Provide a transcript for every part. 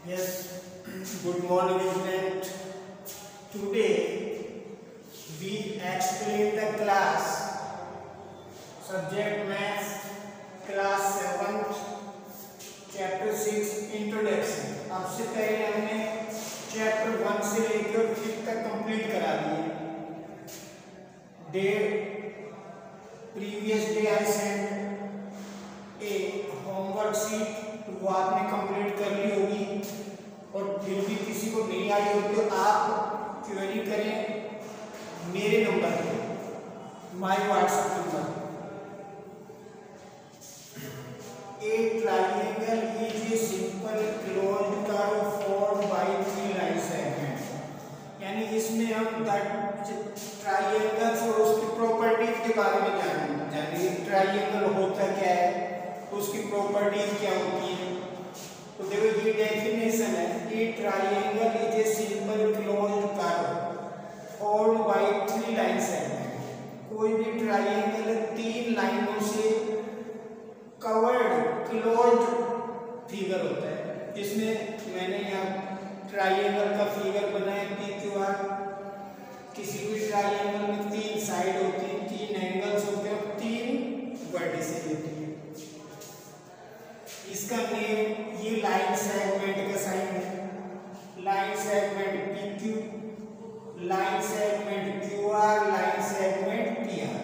Yes, good morning student. Today we explain the class subject maths class 7th chapter 6 introduction. अब से पहले हमने chapter 1 से लेकर 5 तक कंप्लीट करा दिए. Previous day I sent a homework sheet, वो आपने कंप्लीट कर ली होगी. और फिर भी किसी को नहीं आई हो तो आप क्वेरी करें मेरे नंबर पे, my WhatsApp number. A triangle is a simple closed curve formed by 3 line segment. यानी इसमें हम ट्राइंगल्स और उसकी प्रॉपर्टीज के बारे में जानेंगे. ट्राइंगल होता क्या है, उसकी प्रॉपर्टीज क्या होती है. तो देखो ये डेफिनेशन है कि triangle is a simple closed curve formed by 3 line segment. कोई भी ट्राइंगल 3 लाइनों से कवर्ड क्लोज्ड फिगर होता है. इसमें मैंने यहाँ ट्राइंगल का फिगर बनाया PQR. किसी भी ट्राइंगल में 3 साइड होती है, 3 एंगल्स होते हैं और 3 वर्टिसेस होती है. इसका नेम ये लाइन सेगमेंट का साइन है. Line segment PQ, line segment QR, line segment PR.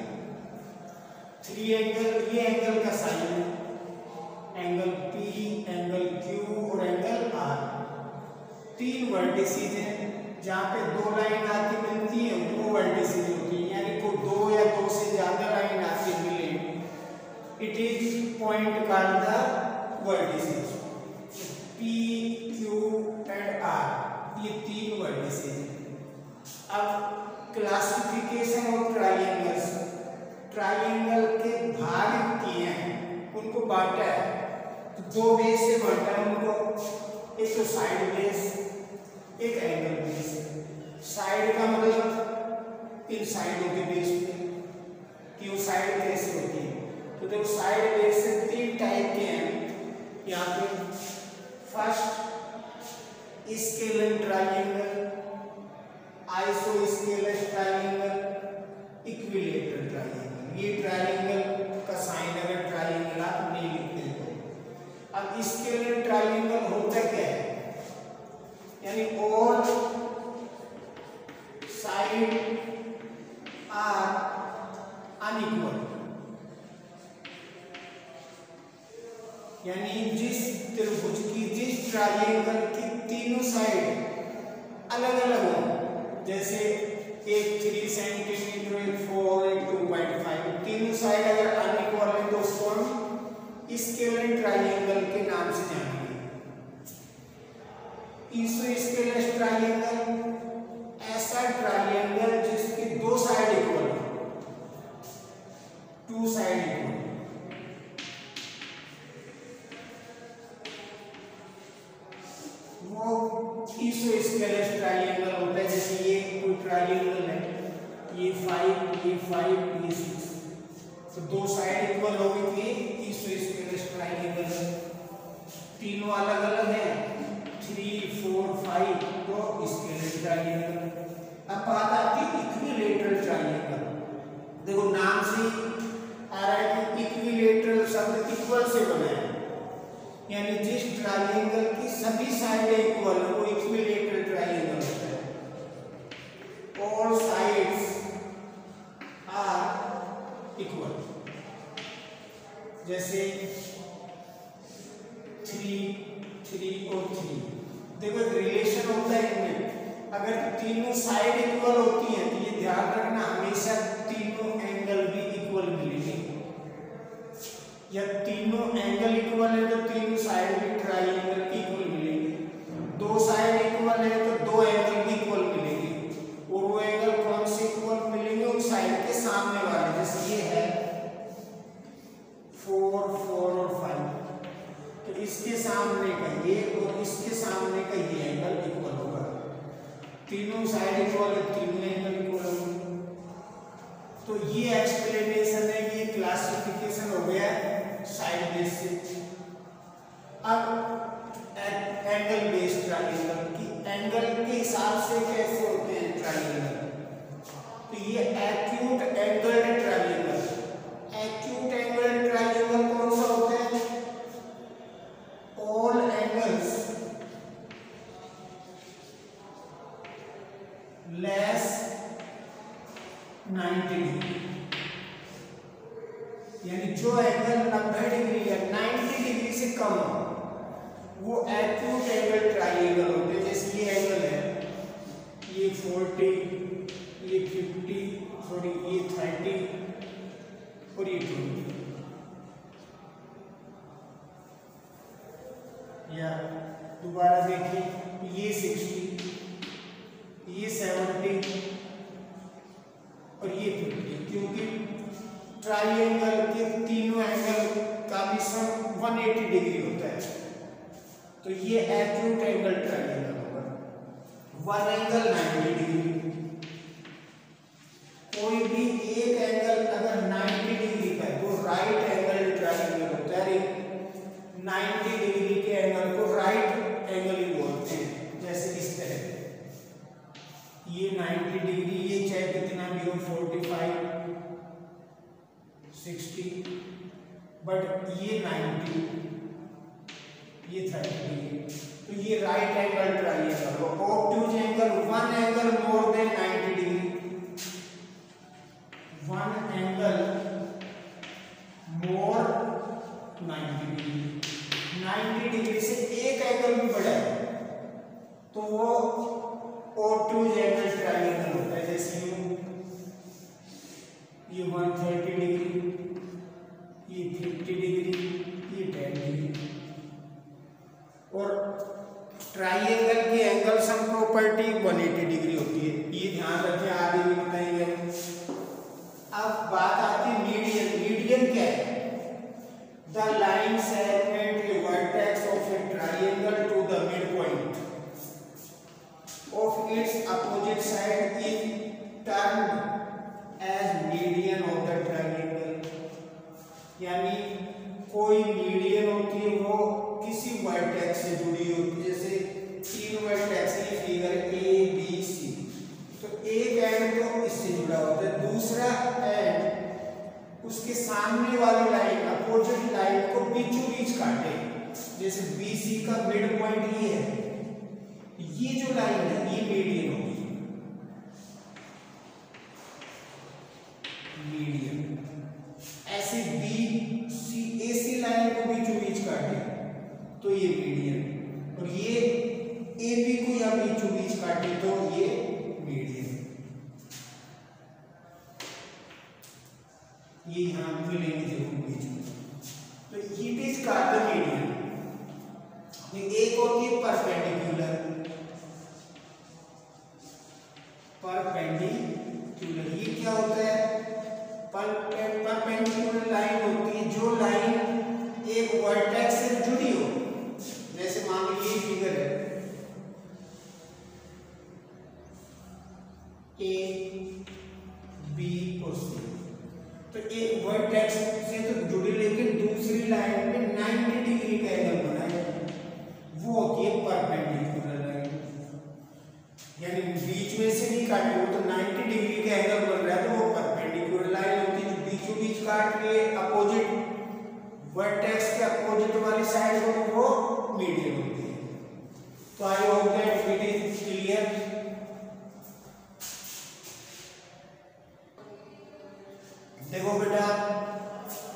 3 angle, ये एंगल का साइन है. एंगल P, एंगल Q और एंगल R. 3 वर्टिसेस हैं. जहाँ पे 2 लाइन आती मिलती है वो वर्टिसेस होती है. यानी को 2 या 2 से ज्यादा लाइन आती मिले, it is point called the vertices. P, Q and R, ये 3 वर्टिसेस हैं. अब क्लासिफिकेशन ऑफ ट्राइंगल्स. ट्राइंगल के भाग किए हैं, उनको बांटा है. तो 2 बेस से बांटा है उनको. एक तो साइड बेस, एक एंगल बेस. साइड का मतलब इन साइडों के बेस पे कि वो साइड कैसे होती है. तो देखो साइड बेस से 3 टाइप के हैं यहाँ पे. First scalar triangle, isosceles triangle, equilateral triangle. ये ट्राइंगल का साइन अगर ट्राइंगल आप नहीं लिखते हो. अब स्केलर ट्राइंगल होता क्या है, यानी ऑल साइड आर अनइक्वल. यानी जिस त्रिभुज की, जिस ट्राइंगल की तीनों साइड अलग अलग हो, जैसे एक 3 सेंटीमीटर, एक 4, एक 2.5, तीनों साइड अगर अनइक्वल है तो उसको हम स्केलर ट्राइंगल के नाम से जानेंगे. आइसोस्केलस ट्राइंगल ऐसा ट्राइंगल जिसकी 2 साइड इक्वल हो, 2 साइड इक्वल. वो आइसोस्केलस ट्राइंगल होता है. जैसे ये कोई ट्राइंगल है, ये 5, ये 5, ये 6, तो 2 साइड इक्वल होगी थी आइसोस्केलस ट्राइंगल. तीनों अलग अलग हैं, 3, 4, 5, तो स्केलर ट्राइंगल. अब बात आती है इक्विलेटरल ट्राइंगल. देखो नाम से आ रहा है कि इक्विलेटरल शब्द इक्वल से बना है. यानी जिस ट्राइंगल की सभी साइडें इक्वल है वो इक्विलेटरल ट्राइंगल होता है. All sides are equal. जैसे 3, 3 और 3. देखो एक रिलेशन होता है इनमें. अगर तीनों साइड इक्वल होती हैं तो ये ध्यान रखना हमेशा तीनों एंगल भी इक्वल मिलेंगे. या तीनों एंगल इक्वल है तो तीनों साइड भी ट्राइंगल इक्वल मिलेंगे. 2 साइड इक्वल है तो 2 एंगल भी इक्वल मिलेंगे. और वो एंगल कौन से इक्वल मिलेंगे, उन साइड के सामने वाले. जैसे ये है 4, 4 और 5, तो इसके सामने का ये और इसके सामने का ये एंगल इक्वल होगा. तीनों साइड इक्वल है, तीनों एंगल इक्वल होंगे. तो ये एक्सप्लेनेशन है, ये क्लासिफिकेशन हो गया साइड बेस से. अब एंगल बेस ट्रायंगल की एंगल के हिसाब से कैसे होते हैं ट्रायंगल। तो ये acute angled triangle, acute angled triangle कौन सा होता है? ऑल एंगल्स लेस 90 डिग्री, यानी जो एंगल 90 डिग्री या 90 डिग्री से कम हो वो एक्यूट एंगल ट्रायंगल होते हैं। जैसे ये एंगल है, ये 40, ये 50, सॉरी ये 30 और ये 20, या दोबारा देखिए ये 60, ये 70 और ये 50, क्योंकि ट्रायंगल के तीनों एंगल का भी सम 180 डिग्री होता है। तो ये एक्यूट एंगल ट्रायंगल होगा। वन एंगल 90 डिग्री, कोई भी एक एंगल अगर 90 डिग्री का है तो राइट एंगल ट्रायंगल होता है। 90 डिग्री के एंगल को राइट एंगल ही बोलते हैं। जैसे इस तरह ये 90 डिग्री, ये चाहे कितना भी हो 45, 60, बट ये 90, ये 30 डिग्री, तो ये right angle triangle. Obtuse angle one angle more than 90 degree, one angle मोर 90 डिग्री, 90 डिग्री से एक एंगल भी बड़ा है तो वो ऑब्ट्यूज एंगल ट्रायंगल होता है। जैसे ये 130 डिग्री, ये 50 डिग्री, ये 10 डिग्री। और ट्रायंगल की एंगल सम प्रॉपर्टी 180 डिग्री होती है, ये ध्यान रखें, आगे भी बताएंगे। अब बात आती है मीडियन। मीडियन क्या है? The line segment a vertex of a triangle to the mid point of its opposite side is termed as median of the triangle. यानी कोई मीडियन होती है वो किसी वर्टेक्स से जुड़ी होती है। जैसे तीन वर्टेक्स की फिगर ए बी सी, तो एक एंड तो इससे जुड़ा होता है, दूसरा एंड उसके सामने वाली लाइन अपोजिट लाइन को बीचों बीच काटे। जैसे बी सी का मिड पॉइंट ये है, ये जो लाइन है ये मीडियन होगी, मीडियन। ऐसे बी सी ए सी लाइन को बीचों बीच काटे तो ये मीडियन, और ये ए बी को या बीचों बीच काटे तो ये मीडियन। ये यहां मिलेंगे जरूर बीच में, तो it is called the median. एक होती है परपेंडिकुलर, परपेंडिकुलर ये क्या होता है? परपेंडिकुलर लाइन होती है जो लाइन एक वर्टेक्स से जुड़ी हो। जैसे मान लीजिए ये फिगर है, ए बी और सी, तो एक वर्टेक्स से तो जुड़ी लेकिन दूसरी लाइन पे 90 डिग्री का एंगल बनाए, वो होती है परपेंडिकुलर लाइन। यानी बीच में से नहीं काटी, वो तो 90 डिग्री का एंगल बन रहा है तो वो परपेंडिकुलर लाइन होती है। जो बीचों बीच काट रही है अपोजिट वर्टेक्स के अपोजिट वाली साइड को, वो मीडियन होती है। तो I hope that it is clear. देखो बेटा,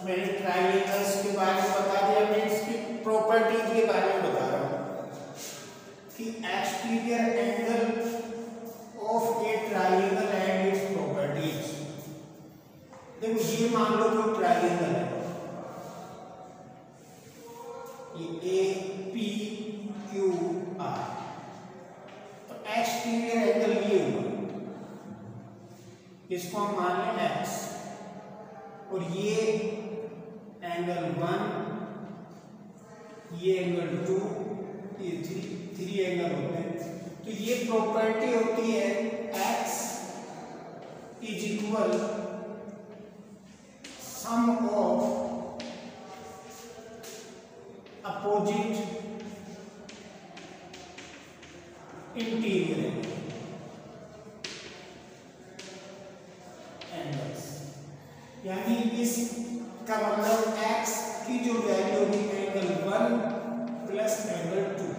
मैंने ट्रायंगल्स के बारे में बता दिया, मैं इसकी प्रॉपर्टीज के बारे में बता रहा हूँ कि exterior angle of a triangle and its properties. देखो ये मान लो कोई ट्रायंगल है, ये ए पी क्यू आर, तो एक्सटीरियर एंगल ये हुआ, इसको हम मान लें एक्स, और ये एंगल 1, ये एंगल 2, ये 3 एंगल होते हैं। तो ये प्रॉपर्टी होती है x is equal some of opposite interior angles, यानी इसका मतलब x की जो वैल्यू होगी एंगल 1 प्लस एंगल 2,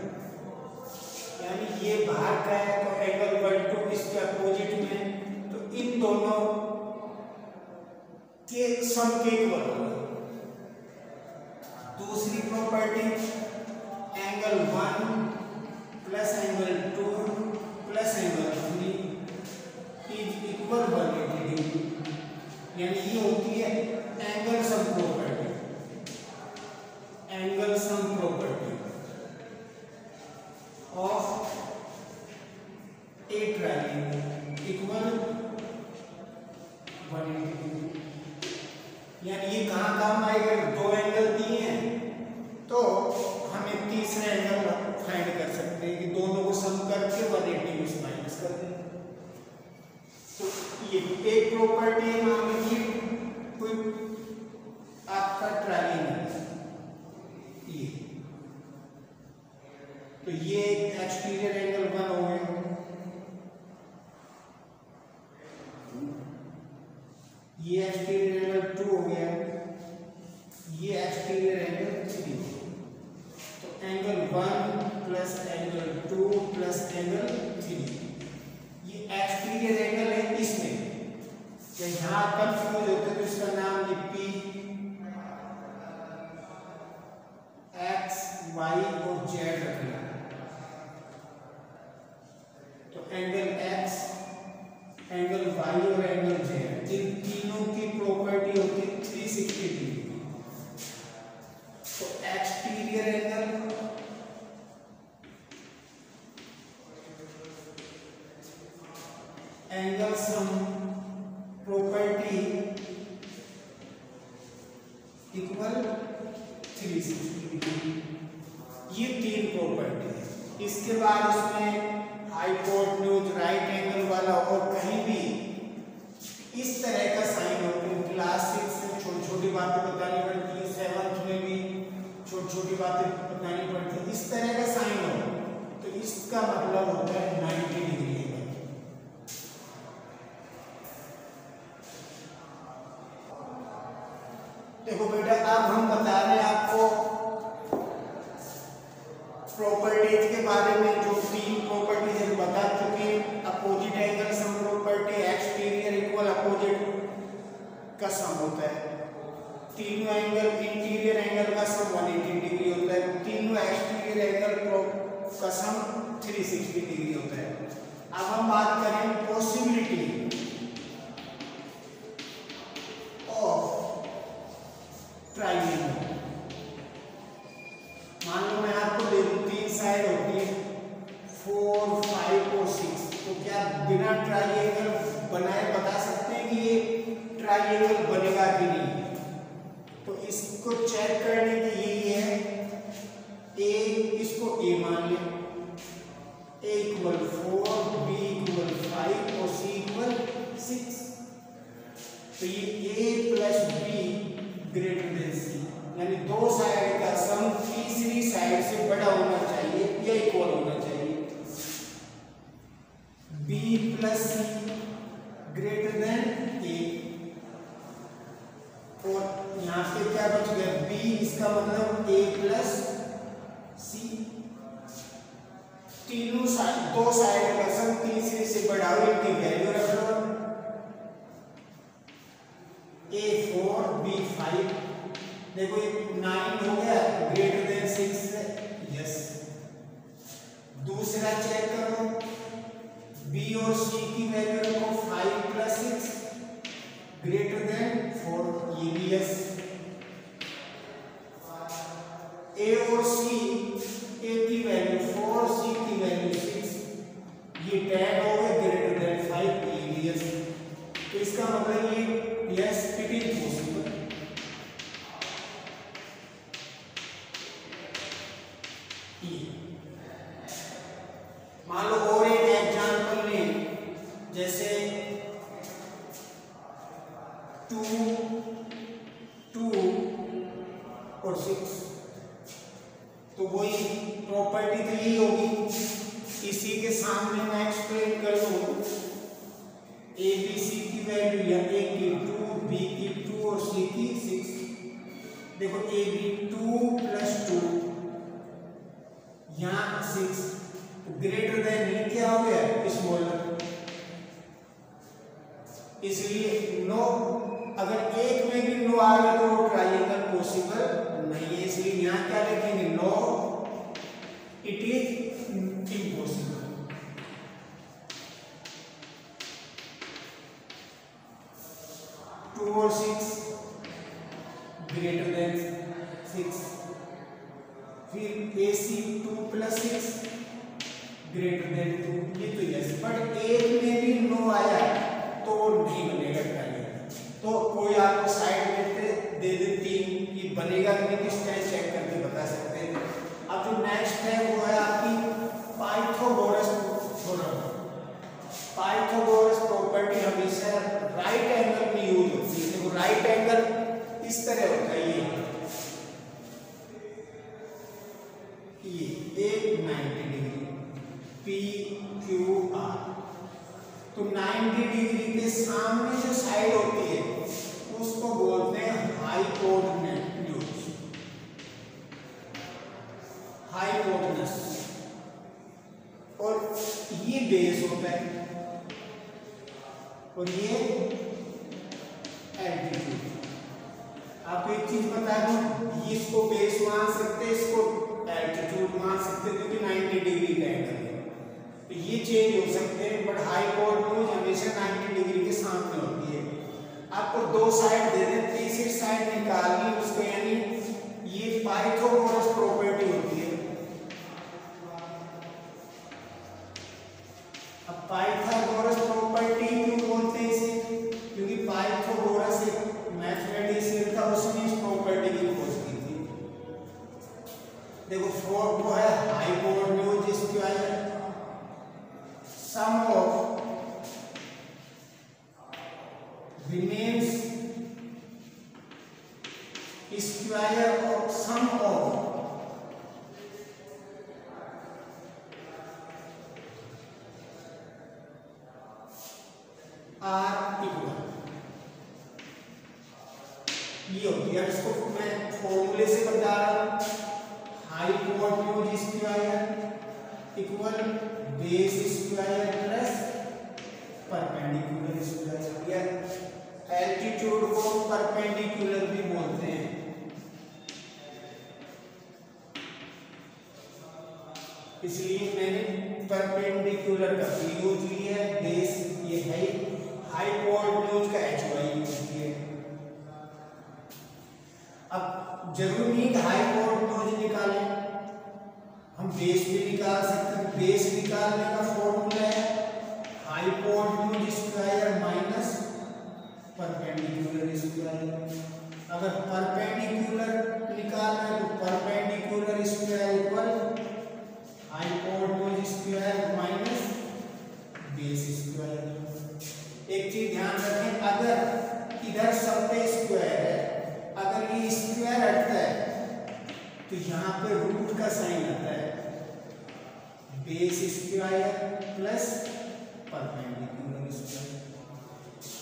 यानी ये बाहर का है तो एंगल 1 2 इसके अपोजिट में, तो इन दोनों के सम के इक्वल होगा। दूसरी property angle 1 plus angle 2 plus angle 3 is equal 180 degree, यानी ये होती है angle sum property, angle sum property of a triangle equal 180 degree. यानी ये कहाँ काम आएगा, दो एंगल दिए हैं तो हमें तीसरा एंगल फाइंड कर सकते हैं कि दोनों को सम करके 180 से माइनस कर दें। तो ये एक प्रॉपर्टी है, मान लीजिए कोई आपका ट्रायंगल ये, तो ये एक्सटीरियर एंगल 1 हो गया, ये एक्सटीरियर एंगल 2 हो गया, ये एक्सटीरियर एंगल 3, तो angle 1 plus angle 2 plus angle 3, ये एक्सटीरियर एंगल है। इसमें यहाँ कंफ्यूज होते हैं तो इसका नाम ये P X Y और Z रखना, तो एंगल X एंगल Y और एंगल Z इन तीनों की प्रॉपर्टी होती है 360 डिग्री। तो exterior angle angle sum property equal 360 degree, ये तीन प्रॉपर्टी है। इसके बाद इसमें हाइपोटेन्यूज, राइट एंगल वाला और कहीं भी इस तरह का साइन होते हैं। क्लास 6 में छोटी छोटी बातें बतानी पड़ती है, 7th में भी छोटी छोटी बातें बतानी पड़ती है। इस तरह का साइन हो तो इसका मतलब होता है 90 डिग्री। देखो बेटा, अब हम बता रहे हैं आपको प्रॉपर्टीज के बारे में, जो तीन प्रॉपर्टीज हम बता चुके हैं। Opposite angle sum property, exterior equal opposite का सम होता है, तीनों एंगल इंटीरियर एंगल का सम 180 डिग्री होता है, तीनों एक्सटीरियर एंगल का सम 360 डिग्री होता है। अब हम बात करें पॉसिबिलिटी ऑफ ट्रायंगल। मान लो मैं आपको दे दूं, तीन साइड होती है 4 5 और 6, तो क्या बिना ट्रायंगल बनाए बता सकते हैं कि ये ट्रायंगल बनेगा कि नहीं? तो इसको चेक करने की यही है, ए इसको ए मान ले, ए इक्वल 4, बी इक्वल 5 और सी इक्वल 6, तो ये ए प्लस बी ग्रेटर देन सी, यानी दो साइड का सम तीसरी साइड से बड़ा होना चाहिए या इक्वल होना चाहिए। b प्लस सी ग्रेटर देन ए, और यहाँ पे क्या बच गया b, इसका मतलब a प्लस सी, तीनों साइड दो साइड का सम तीसरी से बड़ा हो, इनकी वैल्यू रख लो, a 4 b 5, देखो ये 9 हो गया ग्रेटर देन 6 से, यस। दूसरा चेक करो, b और c की वैल्यू रखो 5 प्लस 6 ग्रेटर देन 4, ये भी यस। a और c, a की वैल्यू 4, c की वैल्यू 6, ये 10 हो गए ग्रेटर देन 5, ये भी यस। तो इसका मतलब ये यस, इट इज पॉसिबल। मान लो और एक एग्जांपल में, जैसे 2 2 और 6, तो वही प्रॉपर्टी तो यही होगी, इसी के सामने मैं एक्सप्लेन कर दूं, ए बी सी की वैल्यू या ए की 2, बी की 2 और सी की 6। देखो ए बी 2 प्लस 2 यहाँ 6 ग्रेटर देन ये क्या हो गया स्मॉलर, इसलिए नो, अगर एक में भी नो आ गया तो वो ट्रायंगल पॉसिबल नहीं है, इसलिए यहाँ क्या लिखेंगे नो इट इज इम्पॉसिबल। 2 और 6 ग्रेटर देन 6, फिर ए सी 2 प्लस 6 ग्रेटर देन 2, ये तो यस, बट एक में भी नो आया तो वो नहीं बनेगा ट्रायंगल। तो कोई आपको साइड में दे दे 3, ये बनेगा कि नहीं किस तरह चेक करके बता सकते हैं। अब जो नेक्स्ट है वो है आपकी पाइथागोरस थ्योरम। पाइथागोरस प्रॉपर्टी हमेशा राइट एंगल में यूज होती है। देखो राइट एंगल इस तरह होता है, ये एक 90 डिग्री पी क्यू आर, तो 90 डिग्री के सामने जो साइड होती है उसको बोलते हैं हाइपोटेन्यूज, हाइपोटेनस, और ये बेस होता है और ये एल्टीट्यूड। आपको एक चीज बता दूं, ये इसको बेस मान सकते हैं, इसको एल्टीट्यूड मान सकते हैं, क्योंकि 90 डिग्री का एंगल है, तो ये चेंज हो सकते हैं, बट हाइपोटेन्यूज हमेशा 90 डिग्री के सामने होती है। आपको दो साइड दे दें, तीसरी साइड निकालनी उसको, यानी ये पाइथागोरस प्रॉपर्टी होती है। अब पाइथागोरस प्रॉपर्टी क्यों बोलते हैं इसे, क्योंकि पाइथागोरस एक मैथमेटिशियन था, उसने इस प्रॉपर्टी की खोज की थी। देखो फोर वो है hypotenuse square sum of remains square of sum of r equal, ये होती है। इसको मैं फॉर्मूले से बता रहा हूं, hypotenuse square equal base square plus perpendicular square, या एल्टीट्यूड को परपेंडिकुलर भी बोलते हैं। इसलिए मैंने परपेंडिकुलर का यूज लिया है, बेस ये है हाइपोटेन्यूज का HY यूज किया। अब जरूरी नहीं कि हाइपोटेन्यूज निकालें, हम बेस भी निकाल सकते हैं। बेस निकालने का फॉर्मूला है hypotenuse square minus perpendicular square. अगर परपेंडिकुलर निकालना है तो perpendicular square equal hypotenuse square minus base square. एक चीज ध्यान रखें, अगर इधर सब पे स्क्वायर है, अगर ये स्क्वायर हटता है तो यहाँ पे रूट का साइन आता है, base square plus perpendicular square.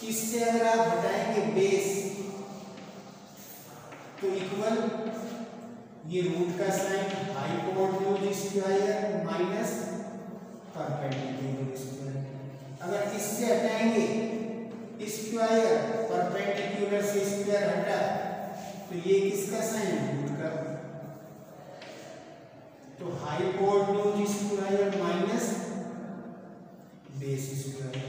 इससे अगर आप हटाएंगे बेस तो इक्वल ये रूट का sign hypotenuse square minus perpendicular square. अगर इससे हटाएंगे स्क्वायर, परपेंडिकुलर से स्क्वायर हटा तो ये किसका साइन, रूट का, तो hypotenuse square minus base square.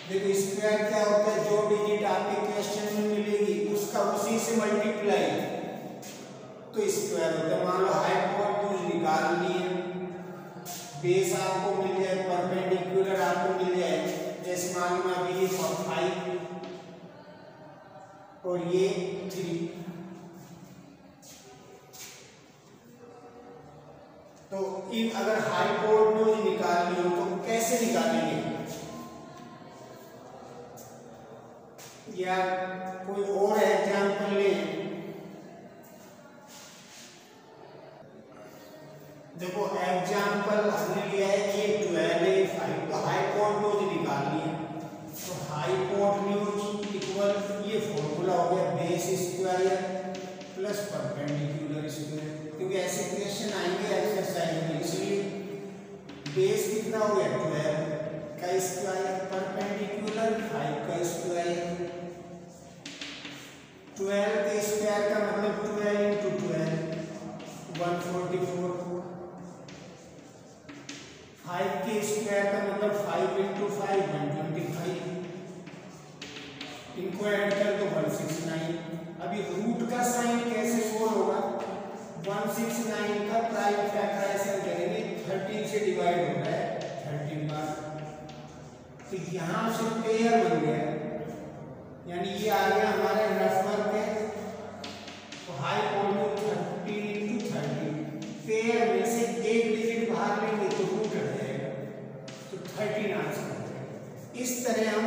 देखो स्क्वायर क्या होता है, जो डिजिट आपके क्वेश्चन में मिलेगी उसका उसी से मल्टीप्लाई तो स्क्वायर होता है। मान लो हाइपोटेन्यूज निकालनी है, बेस आपको मिल जाए, परपेंडिकुलर आपको मिल जाए, जैसे मान लो अभी ये 5 और ये 3, तो इन अगर हाइपोटेन्यूज निकालनी हो तो कैसे निकालेंगे, या कोई और एग्जांपल ले। देखो देखो एग्जाम्पल हमने लिया है कि 12 5 तो हाइपोटेन्यूज निकालनी है। तो हाइपोटेन्यूज इक्वल ये फॉर्मूला हो गया base square plus perpendicular square, क्योंकि ऐसे क्वेश्चन आएंगे एक्सरसाइज में, इसलिए बेस कितना हो गया 12 का स्क्वायर, परपेंडिकुलर 5 का स्क्वायर। 12 के स्क्वायर का मतलब 12 इंटू 12 144, 5 के स्क्वायर का मतलब 5 इंटू 5 125, इनको ऐड कर दो 169। अभी रूट का साइन कैसे सोल्व होगा, 169 का प्राइम फैक्टराइजेशन करेंगे, 13 से डिवाइड हो रहा है 13 बार, तो यहां से पेयर बन गया, यानी ये आ गया हमारे नंबर के। तो हाइपोटेन्यूज 13 इंटू 13, पेयर में से एक डिजिट बाहर लेंगे तो रूट हट जाएगा, तो 13 आंसर हो जाएगा। इस तरह हम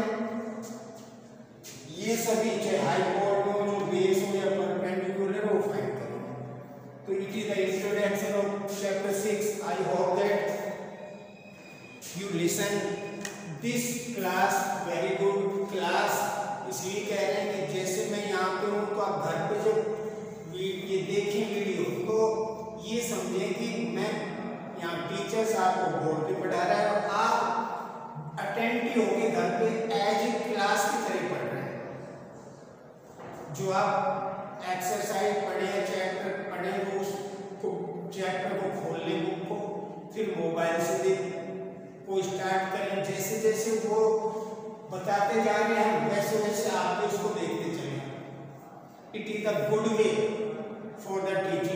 ये सभी चाहे हाइपोटेन्यूज जो बेस हो या परपेंडिकुलर वो फाइंड करेंगे। तो it is the introduction of chapter 6। I hope that you listen this class very good class. इसलिए कह रहे हैं कि जैसे मैं यहाँ पे हूँ तो आप घर पे जब ये देखें वीडियो तो ये समझें कि मैं यहाँ टीचर्स आपको बोर्ड पे पढ़ा रहा है और आप अटेंटिव होके घर पे एज ए क्लास की तरह पढ़ रहे हैं। जो आप एक्सरसाइज पढ़े या चैप्टर पढ़े वो उसको चैप्टर को खोल लें बुक को, फिर मोबाइल से देख को स्टार्ट करें, जैसे जैसे वो बताते जा रहे हैं वैसे वैसे आप भी उसको देखते चलें। It is a good way for the teacher.